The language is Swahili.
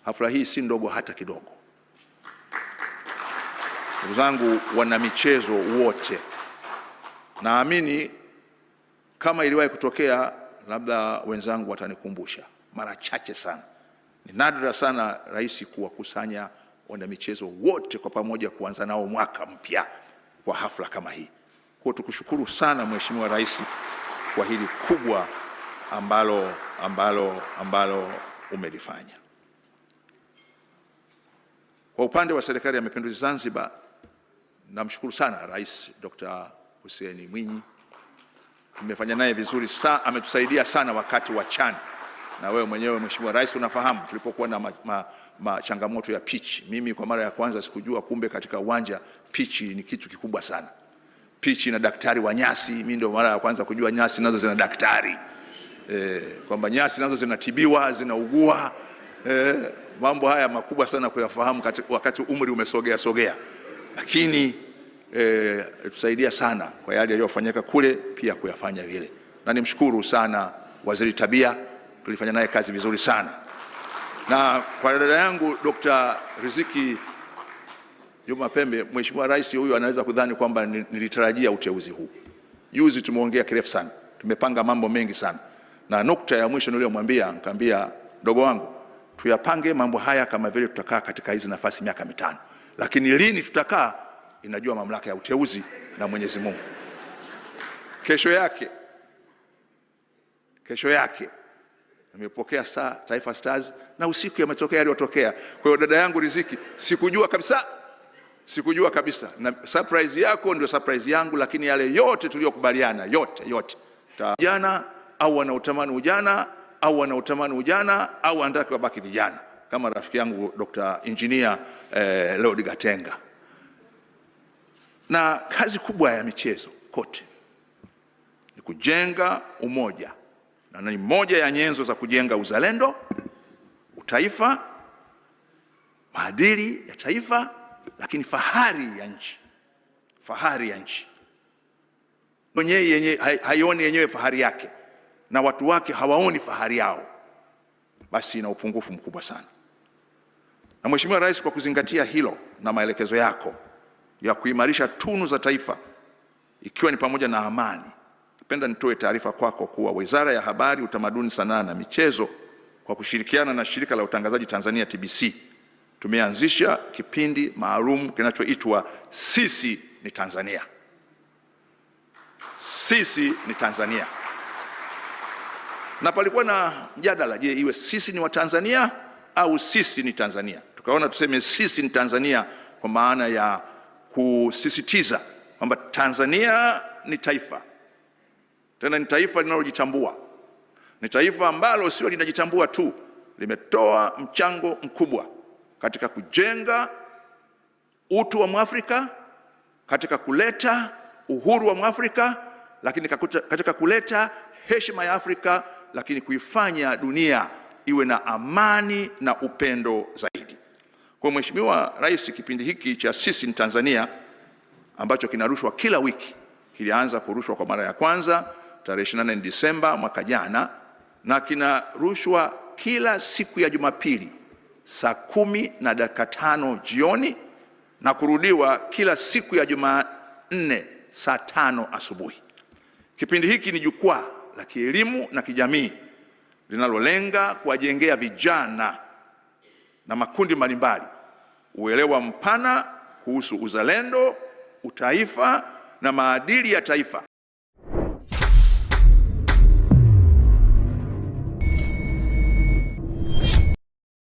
Hafla hii si ndogo hata kidogo. Ndugu zangu wana michezo wote, naamini kama iliwahi kutokea, labda wenzangu watanikumbusha, mara chache sana, ni nadra sana rais kuwakusanya wana michezo wote kwa pamoja kuanza nao mwaka mpya kwa hafla kama hii. Kwa tukushukuru sana Mheshimiwa Rais kwa hili kubwa ambalo umelifanya. Kwa upande wa Serikali ya Mapinduzi Zanzibar, namshukuru sana Rais Dr. Hussein Mwinyi. Tumefanya naye vizuri sana, ametusaidia sana wakati wa CHAN. Na wewe mwenyewe Mheshimiwa Rais unafahamu tulipokuwa na changamoto ya pitch. Mimi kwa mara ya kwanza sikujua kumbe katika uwanja pitch ni kitu kikubwa sana. Pitch na daktari wa nyasi, mimi ndio mara ya kwanza kujua nyasi nazo zina daktari. Kwamba nyasi nazo zinatibiwa, zinaugua. Mambo haya makubwa sana kuyafahamu wakati umri umesogea. Lakini tusaidia sana kwa yale yaliyofanyika kule pia kuyafanya vile. Na nimshukuru sana Waziri Tabia, tulifanya naye kazi vizuri sana. Na kwa dada yangu Dr. Riziki Juma Pembe, Mheshimiwa Rais huyu anaweza kudhani kwamba nilitarajia uteuzi huu. Juzi tumeongea kirefu sana, tumepanga mambo mengi sana. Na nukta ya mwisho niliyomwambia, nikamwambia dogo wangu, tuyapange mambo haya kama vile tutakaa katika hizi nafasi miaka 5. Lakini lini tutakaa inajua mamlaka ya uteuzi na Mwenyezi Mungu. Kesho yake nimepokea Taifa Stars na usiku yametokea yaliyotokea. Kwa hiyo dada yangu Riziki, sikujua kabisa. Na surprise yako ndio surprise yangu, lakini yale yote tuliyokubaliana yote. Vijana au wanautamani ujana au wanautamani ujana au wanataka wabaki vijana, kama rafiki yangu Dr. Engineer Lord Gatenga. Na kazi kubwa ya michezo kote ni kujenga umoja, na ni moja ya nyenzo za kujenga uzalendo, utaifa, maadili ya taifa, lakini fahari ya nchi. Mwenyewe haioni yenyewe fahari yake na watu wake hawaoni fahari yao, basi ina upungufu mkubwa sana. Na Mheshimiwa Rais, kwa kuzingatia hilo na maelekezo yako ya kuimarisha tunu za taifa ikiwa ni pamoja na amani, napenda nitoe taarifa kwako kuwa Wizara ya Habari, Utamaduni, Sanaa na Michezo kwa kushirikiana na Shirika la Utangazaji Tanzania TBC tumeanzisha kipindi maalum kinachoitwa Sisi ni Tanzania. Sisi ni Tanzania. Na palikuwa na mjadala, je, iwe sisi ni wa Tanzania au sisi ni Tanzania? Tukaona tuseme sisi ni Tanzania kwa maana ya kusisitiza kwamba Tanzania ni taifa. Tena ni taifa linalojitambua. Ni taifa ambalo sio linajitambua tu, limetoa mchango mkubwa katika kujenga utu wa Mwafrika, katika kuleta uhuru wa Mwafrika, lakini katika kuleta heshima ya Afrika, lakini kuifanya dunia iwe na amani na upendo zaidi. Kwa Mheshimiwa Rais, kipindi hiki cha Sisi ni Tanzania ambacho kinarushwa kila wiki, kilianza kurushwa kwa mara ya kwanza tarehe 28 Disemba mwaka jana, na kinarushwa kila siku ya Jumapili saa 10:05 jioni na kurudiwa kila siku ya Jumanne saa 5 asubuhi. Kipindi hiki ni jukwaa la kielimu na kijamii linalolenga kuwajengea vijana na makundi mbalimbali uelewa mpana kuhusu uzalendo, utaifa na maadili ya taifa,